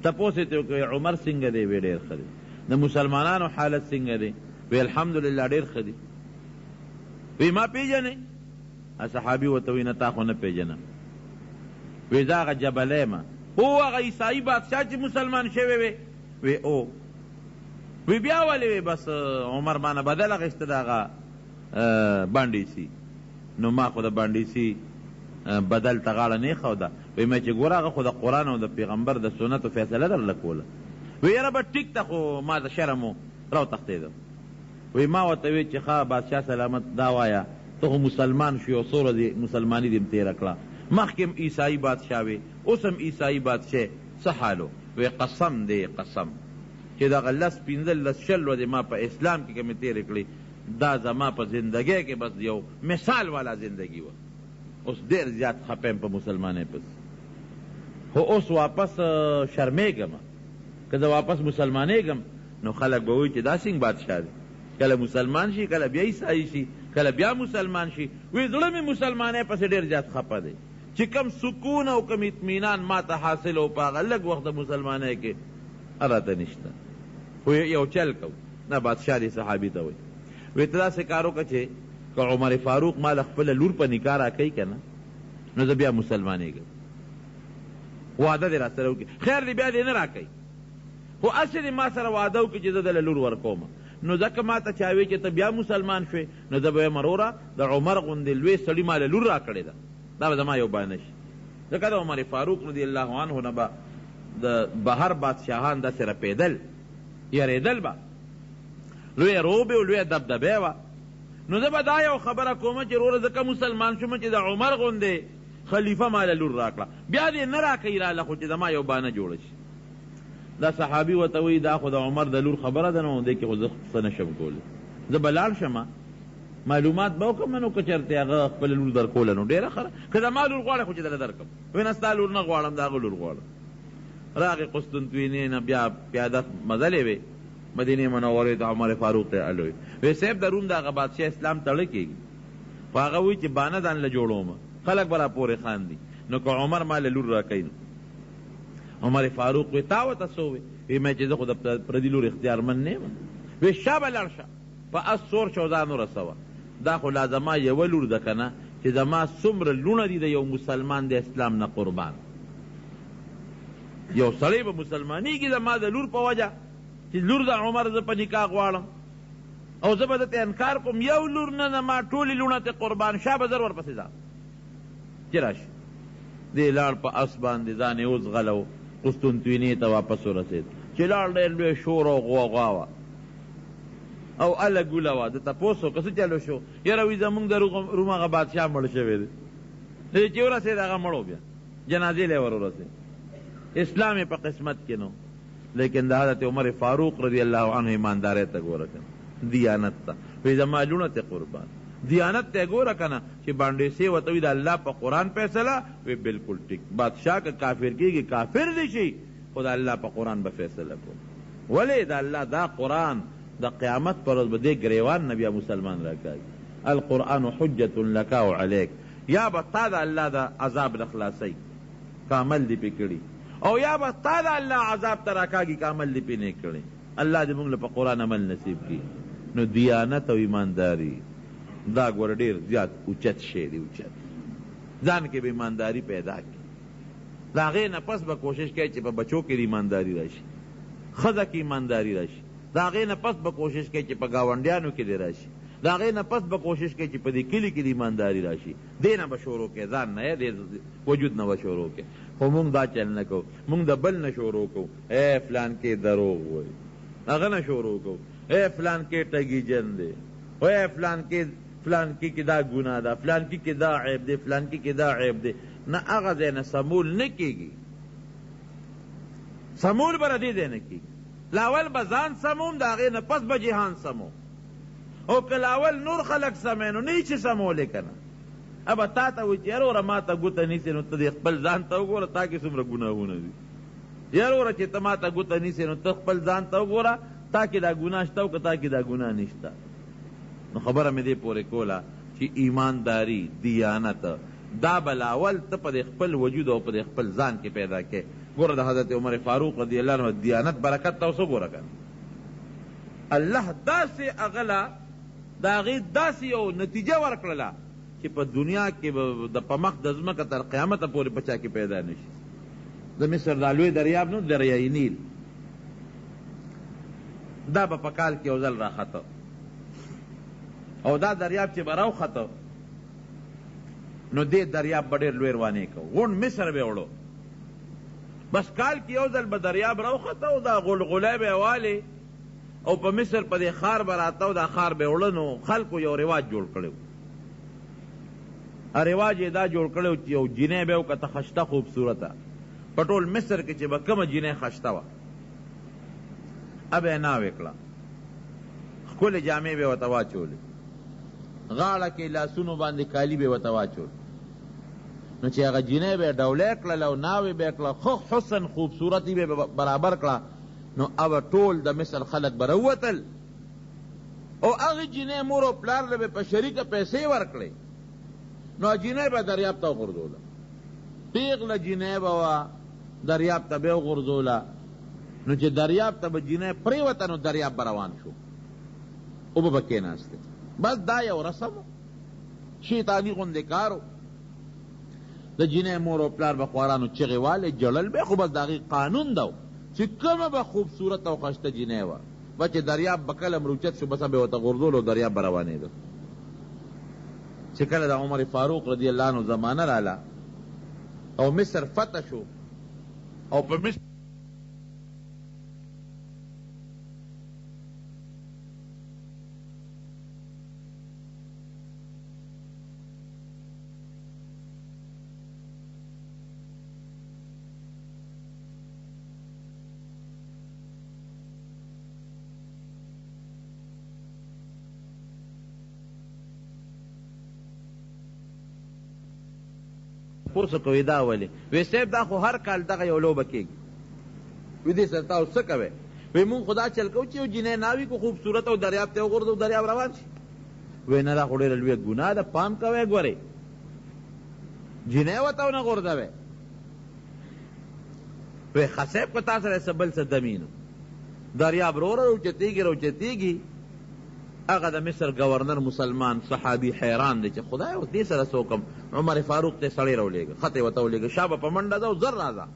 A: تپوس یې ته وکړې عمر څنګه دی وی ډېر ښه دی د مسلمانانو حالت څنګه دی وی الحمدلله ډېر ښه دی وی ما پیژنې صحابي ورته وی نه تا خو نه پیژنم وی زه هغه جبله یم هو هغه عیسایي بادشاه چې مسلمان شوی وی وی او وی بیا ولې وی بس عمر مانه بدل اخیسته د هغه بانډیسي نو ما خو د بانډیسي بدل ته غاړه نه ایښوده وی مې چې ګوره هغه خو د قرآن او د پیغمبر د سنتو فیصله درله کوله وی یاره به ټیک ته خو ما د شرم و راوتښتېدم وی ما ورته وی چې ښه بادشاه سلامت دا وایه ته خو مسلمان شو یو څو ورځې مسلماني دې م تېره کړه مخکې م عیسایي بادشاه وې اوس هم عیسایي بادشاه څه حالو وی قسم دی قسم چې دغه 10 15 شل ورځې ما په اسلام کې مې تېرې کړې دا زما په زندګۍ کې بس یو مثال والا زندګي وه اوس ډېر زیات خپه یم په مسلمانۍ پس خو اوس واپس شرمېږم که زه واپس مسلمانېږم نو خلک به وایي چې دا څنګه بادشاه دی کله مسلمان شي کله بیا عیسائی شي کله بیا مسلمان شي وی زړه مې مسلمانۍ پسې ډېر زیات خفه دی چې کم سکون او کم اطمینان ما ته حاصل او په هغه لږ وخت د مسلمانۍ کې راته نشته خو یو چل کو نه بادشاه دې صحابي ته وایي وی ته داسې کار وکړه چې که عمر فاروق ما له خپله لور په نکاح راکوي که نه نو زه بیا مسلمانېږم وعده دې را سره وکړي خیر دې بیا دې نه راکوي خو هسې دې ما سره وعده وکړي چې زه دله لور ورکوم نو ځکه ما ته چا وی چې ته بیا مسلمان شوې نو زه به وایم وروره د عمر غوندې لوی سړي ما له لور را کړې ده دا به زما یو بانه شي ځکه د عمر فاروق رضی الله عنه نه به د بهر بادشاهان داسې رپېدل یریدل به لویه روبې او لویه دبدبې وه نو زه به دا یو خبره کومه چې وروره ځکه مسلمان شوم چې د عمر غوندې خلیفه ما له لور راکړه بیا دې نه راکوي راله خو چې زما یو بانه جوړه شي دا صحابي ورته وایي دا خو د عمر د لور خبره ده نو دې کې خو زه څه نشم کولی زه به لاړ شم معلومات به وکړم نو که چېرته هغه خپله لور درکوله نو ډېره ښه که زما لور غواړې خو چې دله درکړم وایي نه ستا لور نه غواړم د هغه لور غواړم راغې قسطنطینیې نه بیا پیاده مزلې وې مدینې منورې ته عمر فاروق ته الوی وی صاحب د روم د هغه بادشاه اسلام تړه کېږي خو هغه وایي چې بانه ځان له جوړوم خلک به را پورې خاندي نو که عمر ما له لور راکوي نو عمر فاروق وی تا ورته څه ووې وی مې چې زه خو د پردي لور اختیارمند نه یم وی شابه لاړ شه په اس سور شو ځان ورسوه دا خو لا زما یوه لور ده که نه چې زما څومره لونه دي د یو مسلمان د اسلام نه قربان یو سړی به مسلمانېږي زما د لور په وجه چې لور د عمر زه په نکاح غواړم او زه به درته انکار کوم یو لور نه زما ټولې لوڼه ته قربان شا به زر ورپسې ځه چې راشي دې لاړ په اس باندې ځان یې وځغلو قسطنطینیې ته واپس ورسېد چې لاړ ډېر لوی شور او غوغا وه او اله ګوله وه د تپوس وکړه څه چلو شو یاره وایي زمونږ د روم هغه بادشاه مړ شوی دی چې ورسېد هغه مړو بیا جنازې لی ور ورسېد اسلام یې په قسمت کې نو لیکن د حضرت عمر فاروق رضی الله عنه ایماندارۍ ته ګوره که دیانت ته وایي زما لوڼه ته قربان دیانت ته ګوره که نه چې بانډېسې ورته وایي د الله په قرآن فیصله وی بالکل ټیک بادشاه که کافر کېږي کافر دی شي خو د الله په قرآن به فیصله کوم ولې د الله دا قرآن د قیامت پر ورځ به دې ګریوان نه بیا مسلمان راکاږي القرآن حجة لک او علیک یا به تا د الله د عذاب نه خلاصوي که عمل دې پې کړي او یا به تا د الله عذاب ته راکاږي که عمل دې پې نه کړي الله دې موږ له په قرآن عمل نصیب کړي نو دیانت او ایمانداري دا ګوره ډېر زیات اوچت شی دی اوچت ځان کې به ایمانداري پیدا کړي د هغې نه پس به کوشش کوي چې په بچو کې ایمانداري راشي ښځه کې ایمانداري راشي د هغې نه پس به کوشش کوي چې په ګاونډیانو کې دې راشي د هغې نه پس به کوشش کوي چې په دې کلي کې دې ایمانداري راشي دې نه به شروع کوي ځان نه دې وجود نه به شروع کوي خو مونږ دا چل نه کوو مونږ د بل نه شروع کوو فلان کې دروغ وایي هغه نه شروع کوو فلان کې ټګي جن دی فلان کې دا ګناه ده فلان کې دا عیب دی فلان کې دا عیب دی نه هغه ځای نه سمول نه کېږي سمول به ردې ځای نه کېږي لاول به ځان سموم د هغې نه پس به جهان سموم او که لاول نور خلک سموي نو نه یې چې سمولی که نه ابه تا ته وایي چې یاره وره ما ته ګوته نیسې نو ته دې خپل ځان ته وګوره تا کې څومره ګناهونه دي یاره وره چې ته ما ته ګوته نیسې نو ته خپل ځان ته وګوره تا کې دا ګناه شته او که تا کې دا ګناه نشته نو خبره مې دې پورې کوله چې ایمانداري دیانت دا به لاول ته په دې خپل وجود او په دې خپل ځان کې پیدا کې ګوره د حضرت عمر فاروق رضی الله عنه دیانت برکت ته اوس وګوره که الله داسې اغله د هغې داسې یو نتیجه ورکړله چې په دنیا کې د په مخ د ځمکه تر قیامته پورې په چا کې پیدا نه شي د مصر دا لوی دریاب نو دریای نیل دا به په کال کې یو ځل راخته او دا دریاب چې به راوخته نو دې دریاب به ډېر لوی روانې کو غونډ مصر به وړو بس کال کې یو ځل به دریاب راوخته او دا غلغلی به یې والې او په مصر په دې ښار به راته او دا ښار به وړه نو خلکو یو رواج جوړ کړی رواج یې دا جوړ کړی چې یو جینۍ به وکته خشته خوبصورته په ټول مصر کې چې به کومه جینۍ خشته وه ابه یې ناوې کړه ښکلې جامې به یې ورته واچولې غاړه کې لاسونو باندې کالي به یې ورته واچول نو چې هغه جینۍ به یې ډولۍ کړله او ناوې به یې کړه خو حسن خوبصورتي به یې برابر کړه نو اوه ټول د مصر خلک به راووتل او هغه جنې مور او پلار له به په شریکه پیسې ورکړې نو جنې به دریاب ته وغورځوله پیغله جنې به وه دریاب ته به وغورځوله نو چې دریاب ته به جنې پرېوته نو دریاب به روان شو او به کېناستې بس دا یو رسم شیطاني غوندې کار و د جنې مور او پلار به خوارانو چغې والې جړل به خو بس د هغې قانون ده چې کومه به خوبصورت او ښایسته جنې وه به چې دریاب به کله مروچت شو بس به ورته غورځول او دریاب به روانېده چې کله د عمر فاروق رضی الله عنه زمانه راله او مصر فتح شو او په مصر پوسو کوي دا ولې وی صاحب دا خو هر کال دغه یو لوبه کېږي وی دې سره تاسو څه کوئ وی مونږ خو دا چل کوو چې یو جنۍ ناوي کو خوبصورت او دریاب ته وغورځو دریاب روان شي وی نه دا خو ډېره لویه ګناه ده پام کوئ ګورئ جنۍ ورته ونه غورځوئ وی ښه صاحب که تا سره څه بل څه دمي نو دریاب روره روچتېږي هغه د مصر گورنر مسلمان صحابي حیران دی چې خدای او دې سره څه وکړم عمر فاروق ته سړی راولېږه خط یې ورته ولېږه شا به په منډه ده او زر راځه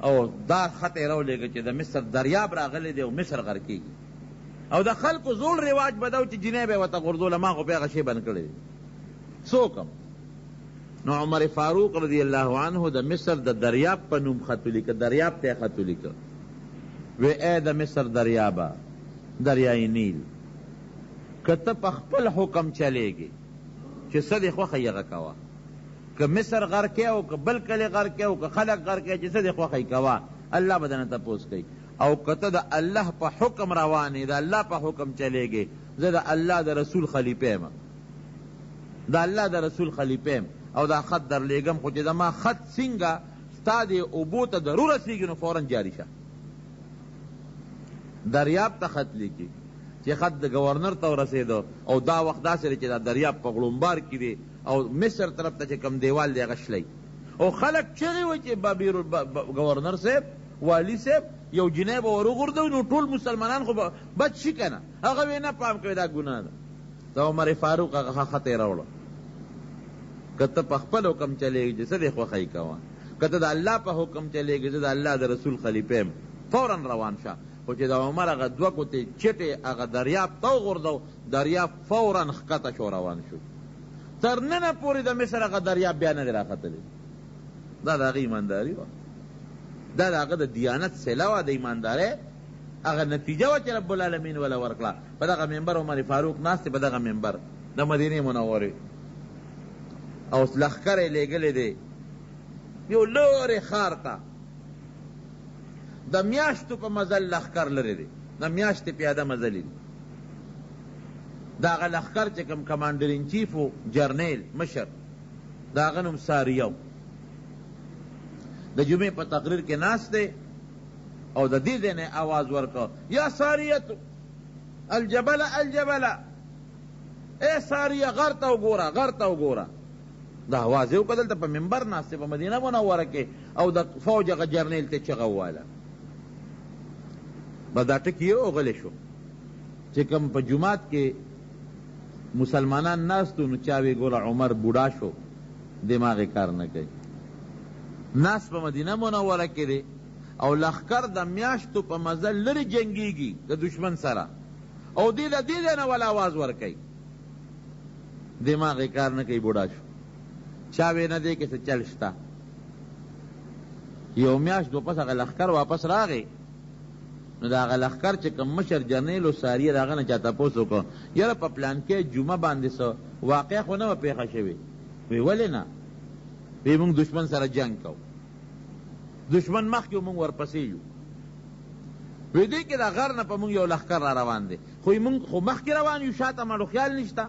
A: او دا خط یې راولېږه چې د مصر دریاب راغلی دی او مصر غر کېږي او د خلکو زوړ رواج به ده چې جنۍ به یې ورته غورځوله ما خو بیا هغه شی بند کړی دی څه وکړم نو عمر فاروق رضی الله عنه د مصر د دریاب په نوم خط ولیکه دریاب ته یې خط ولیکه وی ای د مصر دریابه دریای نیل که ته په خپل حکم چلیږي چې څه دې خوښه یې هغه کوه که مصر غر کې او که بل کلی غر کې او که خلق غر کې چې څه دې خوښه یې کوه الله به درنه تپوس کوي او که ته د الله په حکم روان یې د الله په حکم چلیږي زه د الله د رسول خلیفه یم د الله د رسول خلیفه یم او دا خط در لیږم خو چې زما خط څنګه ستا دې اوبو ته ضرور رسېږي نو فورا جاري شه دریاب ته خط لیکي چې خط د گورنر ته ورسېده او دا وخت داسې دی چې دا دریاب په غړومبار کې دی او مصر طرف ته چې کم دیوال دی هغه شلی او خلک چغې وایي چې گورنر صاحب والي صاحب یو جنۍ به ور وغورځوي نو ټول مسلمانان خو بد شي که نه هغه وی نه پام کوي دا ګناه ده د عمر فاروق هغه خط یې راوړه که ته په خپل حکم چلېږي چې څه دې خوښه یې کوه که ته د الله په حکم چلېږي زه د الله د رسول خلیفه یم فورا روان شه خو چې د عمر هغه دوه ګوتې چټې هغه دریاب ته وغورځو دریاب فورا ښکته شو روان شو تر ننه پورې د مصر هغه دریاب بیا نه دی راختلی دا د هغه ایمانداري وه دا د هغه د دیانت صله وه د ایماندارۍ هغه نتیجه وه چې رب العالمین وله ورکړه په دغه منبر عمر فاروق ناست په دغه منبر د مدینې منورې او لښکر یې لېږلی دی یو لرې ښار ته د میاشتو په مزل لښکر لرې دی د میاشتې پیاده مزلې دي د هغه لښکر چې کوم کمانډر ان چیف و جرنیل مشر د هغه نوم ساریه و د جمعې په تقریر کې ناست دی او د دې ځای نه آواز ورکړه یا ساریتو الجبله الجبله ای ساریه غر ته وګوره غر ته وګوره دا آواز یې وکړه دلته په منبر ناست دی په مدینه منوره کې او د فوج هغه جرنیل ته چغه وواله بس دا ټکي یې وغلی شو چې کوم په جومات کې مسلمانان ناستو نو چا وی ګوره عمر بوډا شو دماغ یې کار نه کوي ناس په مدینه منوره کې دی او لښکر د میاشتو په مزل لرې جنګېږي د دشمن سره او دې د دې ځای نه ول آواز ورکوي دماغ یې کار نه کوي بوډا شو چا وی نه دی کې څه چل شته یو میاشت واپس هغه لښکر واپس راغی نو د هغه لښکر چې کوم مشر جرنیل و ساریه د هغه نه چا تپوس وکړه یاره په پلانکې جمعه باندې څه واقع خو نه وه پېښه شوې وی ولې نه وی موږ دشمن سره جنګ کوو دشمن مخکې موږ ورپسې یو وی دی کې د غر نه په موږ یو لښکر را روان دی خو موږ خو مخکې روان یو شاته مړو خیال نشته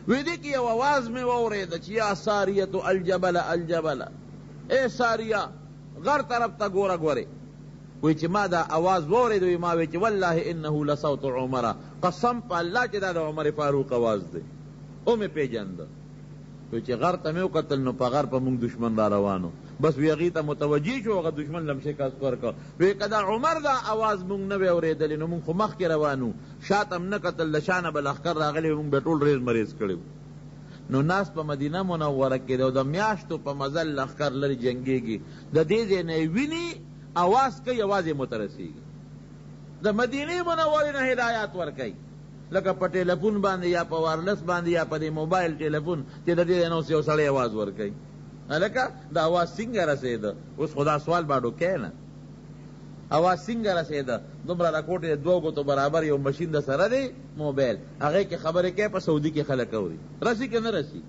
A: وی دی کې یو اواز مې واورېده چې یا ساریتو الجبله الجبله ای ساریه غر طرف ته ګوره ګورې وی چې ما دا آواز واورېد وی ما وی چې والله انه لصوت عمره قسم په الله چې دا د عمر فاروق آواز دی او مې پیژنده وی چې غر ته مې وکتل نو په غر په مونږ دشمن را روانو بس وی هغې ته متوجه شو هغه دشمن لم شکست ورکړ وی که دا عمر دا آواز مونږ نه وی اورېدلی نو مونږ خو مخکې روانو شاته م نه کتل د شا نه به لښکر راغلی مونږ به ټول ریز مریز کړی نو ناس په مدینه منوره کې دی او د میاشتو په مزل لښکر لرې جنګېږي د دې ځای نه یې ویني آواز کوي آواز یې مترسېږي د مدینې منورې نه هدایات ورکوي لکه په ټیلیفون باندې یا په وارلس باندې یا په دې موبایل ټیلیفون چې د دې نه اوس یو سړی آواز ورکوي هلکه د آواز څنګه رسېده اوس خو دا سوال باډو کوې نه آواز څنګه رسېده دومره د کوټې د دوو ګوتو برابر یو مشین د سره دی موبایل هغې کې خبرې کوي په سعودي کې خلک اوري رسي که نه رسي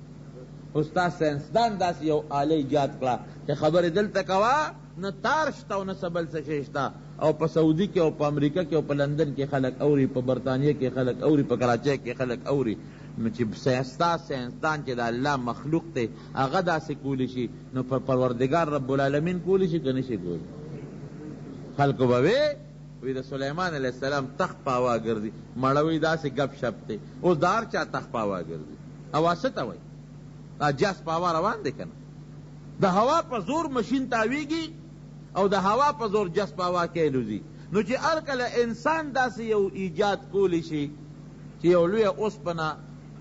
A: اوس تا ساینسدان داسې یو آله ایجاد کړه چې خبرې دلته کوه نه تار شته او نه څه بل څه شی شته او په سعودي کې او په امریکا کې او په لندن کې خلک اوري په برطانیه کې خلک اوري په کراچۍ کې خلک اوري نو چې ساینسدان چې د الله مخلوق دی هغه داسې کولی شي نو پر پروردګار رب العالمین کولی شي که نه شي کولی خلکو به وی د سلیمان علیه السلام تخت په هوا ګرځي مړوي داسې گپ شپ دی اوس د هر چا تخت په هوا ګرځي هوا څه ته وایي دا جس په هوا روان دی که نه د هوا په زور مشین تاویږي او د هوا په زور جس په هوا کې الوزي نو چې هر کله انسان داسې یو ایجاد کولی شي چې یو لویه اوسپنه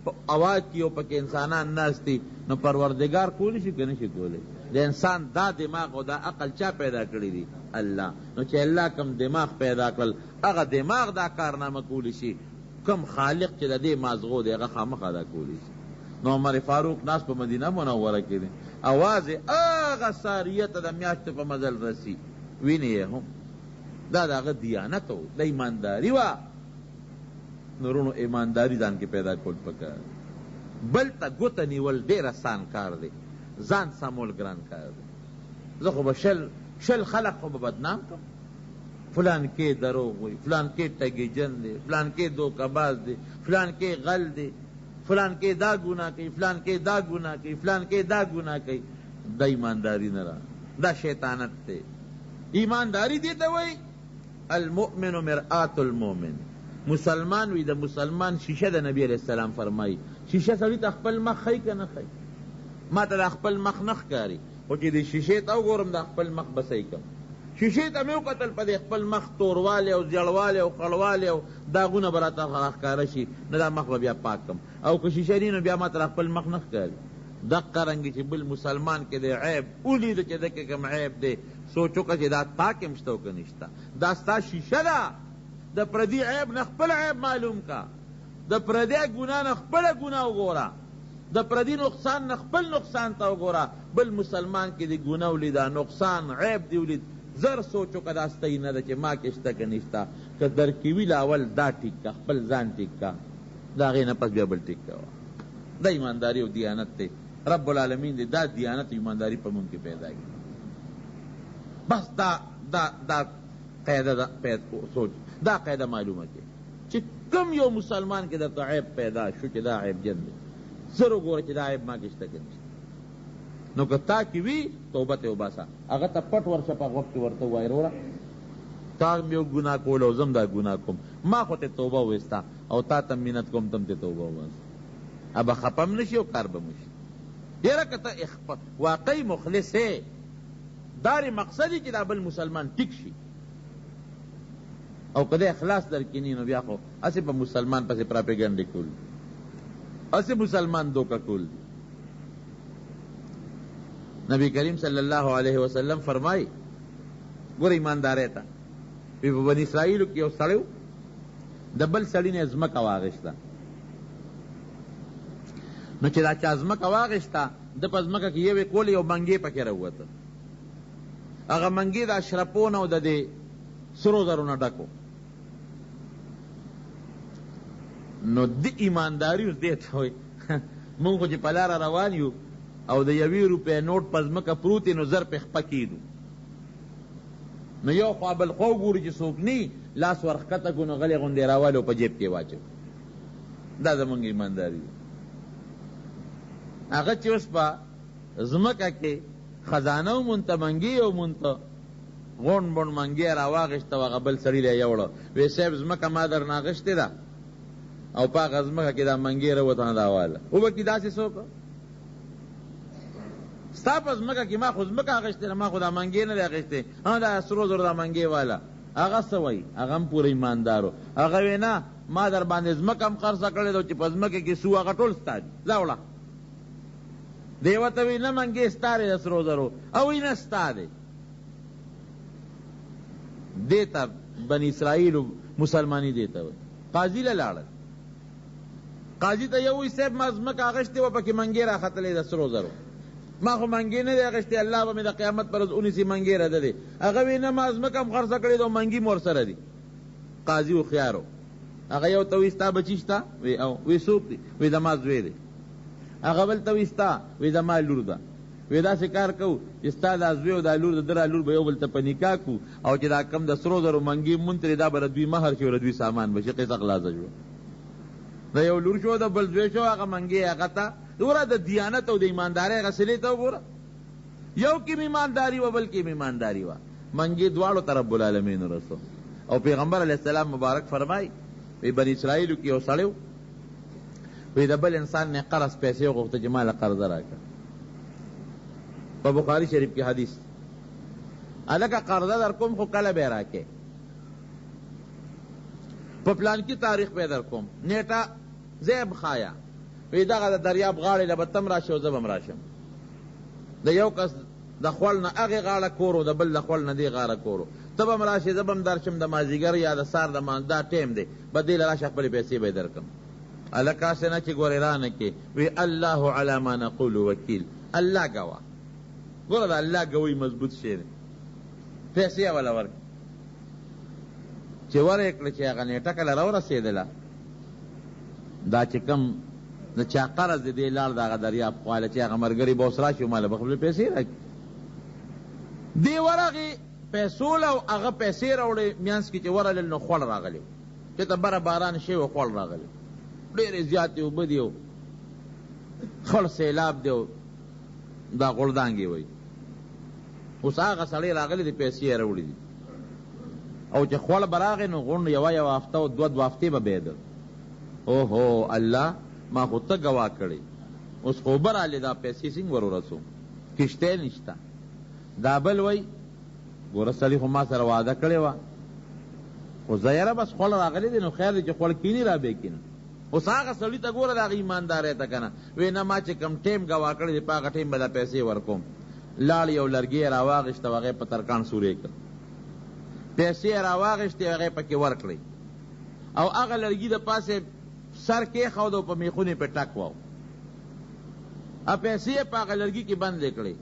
A: په هوا کې او پکې انسانان ناست دي نو پروردګار کولی شي که نه شي کولی د انسان دا دماغ او دا عقل چا پیدا کړی دی الله نو چې الله کم دماغ پیدا کړل هغه دماغ دا کارنامه کولی شي کم خالق چې د دې مازغو دی هغه خامخا دا کولی شي نو عمر فاروق ناس په مدینه منوره کې دی آواز هغه ساریه ته د میاشتې په مزل رسی وینې یې هم دا د هغه دیانت و د ایمانداري وه نورونو ایمانداري ځان کې پیدا کول پکار بل ته ګوته نیول ډېر اسان کار دی ځان سمول ګران کار دی زه خو به شل خلق خو به بدنام کړم فلان کې دروغ وي فلان کې ټګیجن دی فلان کې دوکه‌باز دی فلان کې غل دی فلان کې دا ګناه کوي فلان کې دا ګناه کوي فلان کې دا ګناه کوي دا ایمانداری نه را دا شیطانت دی ایمانداری دی ته وایي المؤمن مرآت المؤمن مسلمان وی د مسلمان شیشه د نبی علیہ السلام فرمایي شیشه سړي ته خپل مخ ښیي که نه ښیي ما ته د خپل مخ نه ښکاري خو چې د شیشې ته وګورم د خپل مخ به صحیح کړم شیشې ته مې وکتل په د خپل مخ توروالی او زیړوالی او خړوالی او داغونه به راته ښکاره شي نو دا مخ به بیا پاک کړم او که شیشه نی نو بیا ما ته د خپل مخ نه ښکاري دقه رنګې چې بل مسلمان کې د عیب ولیده چې دکې کوم عیب دی سوچ وکړه چې دا تا کې هم شته او که نشته دا ستا شیشه ده د پردي عیب نه خپل عیب معلوم کا د پردي ګناه نه خپله ګناه وګوره د پردي نقصان نه خپل نقصان ته وګوره بل مسلمان کې د ګناه ولیده نقصان عیب دی ولید زر سوچو که دا ستی نه ده چې ما کې شته که نشته که در کې وي اول دا ټیک کا خپل ځان ټیک کا د هغې نه پس بیا بل ټیک کوه دا ایمانداري او دیانت دی رب العالمین دی دا دیانت او ایمانداري په مونږ کې پیدا کړي بس دا قاعده سوچ دا قاعده معلومه کې چې کم یو مسلمان کې درته عیب پیدا شو چې دا عیب جن دی زر وګوره چې دا عیب ما کې شته که نشته نو که تا کې وي توبه ته وباسه هغه ته پټ ورشه په وخت کې ورته ووایه وروره تا هم یو ګناه کول او زم دا ګناه کوم ما خو ته توبه وویسته او تا ته مینت کوم تم ته توبه وباسه ابه خفه هم نشي او کار به مشي یاره که ته واقعي مخلص یې دارې مقصد چې دا بل مسلمان ټیک شي او که د اخلاص در کې نی نو بیا خو هسې په مسلمان پسې پراپیګنډې کول هسې مسلمان دوکه کول نبی کریم صلی اللہ علیہ وسلم فرمائی گوره ایمانداری ته وی په بني اسرائیلو کې یو سړی و د بل سړي نه ځمکه واغېسته نو چې دا چا ځمکه واغېسته ده په ځمکه کې یوې کولې یو منګې پکې راووته هغه منګې د اشرفو نه او د دې سرو زرو نه ډک نو د ایمانداري اوس دې ته وایي مونږ خو چې په لاره روان یو او د یوې روپۍ نوټ په ځمکه پروت نو زر پې خپه کېدو نو یو خوا بل خوا وګوري چې څوک نی لاس ورښکته کړو نو غلې غوندې راولي او په جیب کې واچو دا زمونږ ایمانداري ده هغه چې اوس په ځمکه کې خزانه ومونته منګي ومونته غونډ بونډ منګی راواغېسته و هغه بل سړي له یوړه وی صاحب ځمکه ما درنه اخېستې ده او په هغه ځمکه کې دا منګی راوته نه دا واله وبکي داسې څوک ستا په ځمکه کې ما خو ځمکه اخېستې ده ما خو دا منګی نه دی اخېستې دا سرو زرو دا منګی واله هغه څه وایي هغه هم پوره ایماندارو هغه وی نه ما در باندې ځمکه هم خرڅه کړې ده چې په ځمکه کې سو هغه ټول ستا دي ځه وړه دی ورته وی نه منګی ستا دی د سرو زرو او وی نه ستا دی دیتا بنی اسرائیل مسلمانی دیتا وی قاضی لاړل قاضی ته یو وی صاحب ما ځمکه اخېستې وه پکې منګی راختلی د سرو زرو ما خو منګی نه دی اخېستې الله به مې د قیامت پر ورځ اونیسي منګی رده دی هغه وی نه ما ځمکه هم خرڅه کړې ده او منګي م ورسره دي قاضي هوښیار و هغه یو ته وی ستا بچي شته وی او وی څوک دی وی زما زوی دی هغه بل ته وی ستا وی زما لور ده وی داسې کار کوو چې ستا دا زوی او دا لور د ده را لور به یو بل ته په نکاح کړو او چې دا کم د سرو زرو منګي مونږ ترې دا به د دوی مهر شي او د دوی سامان به شي قصه خلاصه شوه د یو لور شو د بل زوی شو هغه منګي هغه ته وګوره د دیانت او د ایماندارۍ هغه صلې ته وګوره یو کې ایمانداري وه بل کې ایمانداري وه منګي دواړو ته رب العالمین رسو او پیغمبر علیه السلام مبارک فرمای وی بني اسرائیلو کې یو سړی وی د بل انسان نه قرض پیسې وغوښته چې ما له قرضه راکړه په بخاري شریف کې حدیث هلکه قرضه در کوم خو کله به یې راکې په پلانکي تاریخ به یې در کوم نیټه زیب خایا وی دغه د دریاب غاړې له به تم راشي او زه به م راشم د یو کس د خوړ نه هغې غاړه کورو د بل د خوړ نه دې غاړه کورو ته به م راشې زه به م درشم د مازدیګر یا د سهار د دا ټیم دی به دې له راشه خپلې پیسې به یې درکړم هلکه هسې نه چې ګورې رانه کې وی الله علی ما نقول وکیل الله ګواه ګوره د الله ګوی مضبوط شی دی پیسې یې وله ورکړه چې ورې کړه چې هغه نیټه کله راورسېدله دا چې کوم د چا قرض دی دی لاړ د هغه دریاب خواله چې هغه ملګري به اوس راشي ماله به خپلې پیسې راکړي دې ورغې پیسو له هغه پیسې راوړې میانځ کې چې ورغلل نو خوړ راغلی چې ته بره باران شوی و خوړ راغلی ډېرې زیاتې اوبه دي او خړ سیلاب دی او دا غړدانګې وایي اوس هغه سړی راغلی دی پیسې یې راوړي دي او چې خوړ به راغی نو غونډ یوه هفته او دوه هفتې به بېده اوهو الله ما خو ته ګواه کړی اوس خو اوبه راغلې دا پیسې څنګه ور ورسو کشتۍ نشته دا بل وایي ګوره سړي خو ما سره وعده کړې وه خو زه یاره بس خوړ راغلی دی نو خیر دی چې خوړ کینی را بې کینه اوس هغه سړي ته ګوره د هغه ایماندارۍ ته که نه وی نه ما چې کوم ټیم ګواه کړی دی په هغه ټیم به دا پیسې ورکوم لاړ یو لرګی یې راواغېسته او هغې په ترکان سورې کړ پیسې یې راواغېستې هغې پکې ورکړې او هغه لرګي د پاسې سر کېښود او په میخونې پې ټک واو پیسې یې په هغه لرګي کې بندې کړې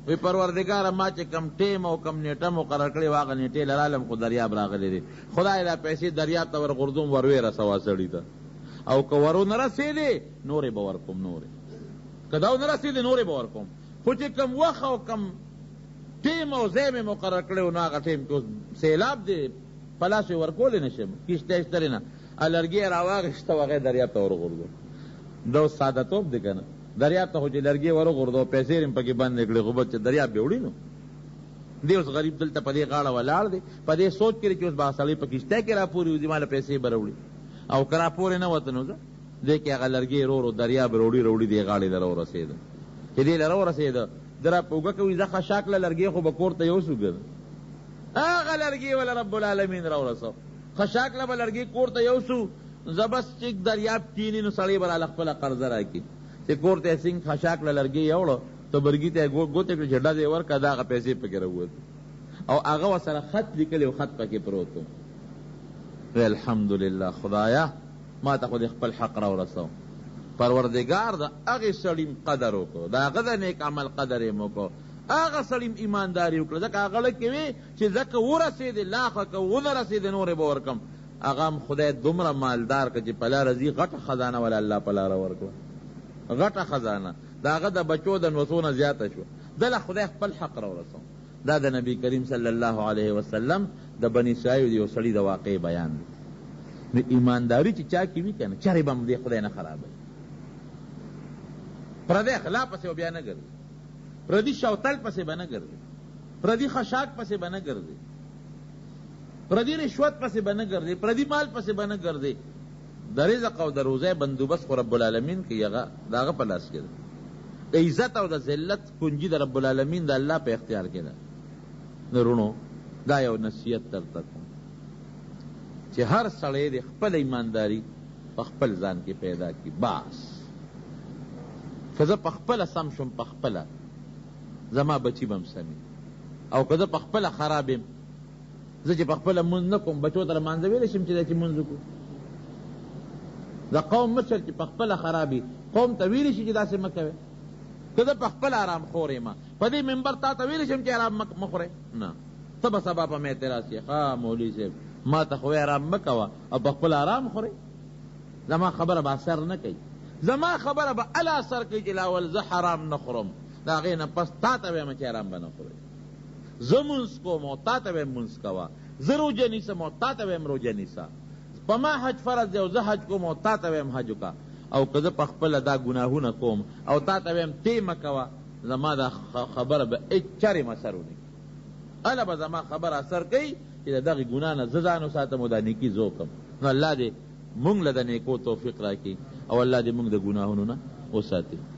A: وی پروردگاره ما چې کم ټیم او کم نیټه مقرر کړې وه هغه نیټې لرالم خو دریاب راغلی دی خدای دا پیسې دریاب ته ورغورځوم ور ویې رسوه سړي ته او که ورو نه رسېدې نورې به ورکوم نورې که دا ونه رسېدې نورې به ورکوم خو چې کم وخت او کم ټیم او ځای مې مقرر کړی و نو هغه ټیم کې اوس سیلاب دی په لاس یې ورکولی نه شم کښتۍ شترې نه لرګي یې راواغېسته و هغې دریاب ته ورغورځو دا اوس ساده توب دی که نه دریاب ته خو چې لرګي ورغورځو پیسې یې پکې بندې کړې خو بس چې دریاب بې وړي نو دی اوس غریب دلته په دې غاړه ولاړ دی په دې سوچ کې چې اوس به سړی په کښتۍ کې راپورې وځي ما له پیسې به راوړي او که راپورې نه وته نو زه دې کې هغه لرګي ورو دریاب روړي دې غاړې له راورسېده چې دې له راورسېده ده را په اوږه کوي زه خشاک له لرګي خو به کور ته یوسو که هغه لرګي وله رب العالمین راورسو خشاک له به لرګي کور ته یوسو زه بس چې دریاب کیني نو سړی به راله خپله قرضه راکړي چې کور ته یې څنګ خشاک له لرګي یوړو ته برګي ته یې ګوتې کړې چې ډز یې ورکړه دا هغه پیسې پکې راووتې او هغه ورسره خط لیکلی و خط پکې پروت و الحمدلله خدایا ما ته خو دې خپل حق راورسو پروردګار د هغې سړي قدر وکړو د هغه د نیک عمل قدر یې وکړو هغه سړي ایمانداري وکړه ځکه هغه لږ کې وي چې ځکه ورسېدې لاخه که ونه رسېدې نورې به ورکړم هغه هم خدای دومره مالدار که چې په لاره ځي غټه خزانه وله الله په لاره ورکړه غټه خزانه د هغه د بچو د نوڅو نه زیاته شوه دله خدای خپل حق راورسو دا د نبی کریم صلی الله علیه وسلم د بني اسرائیل د یو سړي د واقع بیان دی نو ایمانداري چې چا کې وي که نه چرې به هم دې خدای نه خرابوي پردی خلا پسې بیا نه ګرځي پردي شوتل پسې به نه ګرځي پردی خشاک پسې به نه ګرځې، پردی رشوت پسې به نه ګرځې، پردی مال پسې به نه ګرځې. د رزق او د روزۍ بندوبست خو رب العالمین کوي، هغه د هغه په لاس کې ده. د عزت او د ذلت کنجي د رب العالمین د الله په اختیار کې ده. نورونو دا یو نصیحت درته کوم چې هر سړی د خپل ایمانداري په خپل ځان کې پیدا کړي. باس که زه په خپله سم شم، په خپله زما بچي به هم سمي، او که زه په خپله خراب یم، زه چې په خپله مونځ نه کوم، بچو ته لمانځه ویلی شم چې دا چې مونځ وکړو. د قوم مشر چې په خپله خراب وي، قوم ته ویلی شي چې داسې مه کوې. که زه په خپله ارام خور یم، په دې منبر تا ته ویلی شم چې ارام مه خورې، نه، ته به سبا په مې اعتراض کړې، ښه مولوي صاحب ما ته خو ارام مه کوه او په خپل ارام خورې. زما خبره به اثر نه کوي، زما خبره به اله اثر کوي چې لاول زه حرام نه خورم، د هغې نه پس تا ته ویم چې ارام به نه خورې. زه مونځ کوم او تا ته ویم مونځ کوه، زه روژه نیسم او تا ته ویم روژه نیسه، په ما حج فرض دی او زه حج کوم او تا ته ویم حج وکړه. او که زه په خپله دا ګناهونه کوم او تا ته ویم تی مه کوه، زما دا خبره به هېڅ چرې اثر ونه کړي. هله به زما خبره اثر کوي چې د دغې ګناه نه زه ځان وساتم او دا نیکي زه وکړم. نو الله دې مونږ له د نیکو توفیق راکړي او الله دې مونږ د ګناهونو نه وساتي.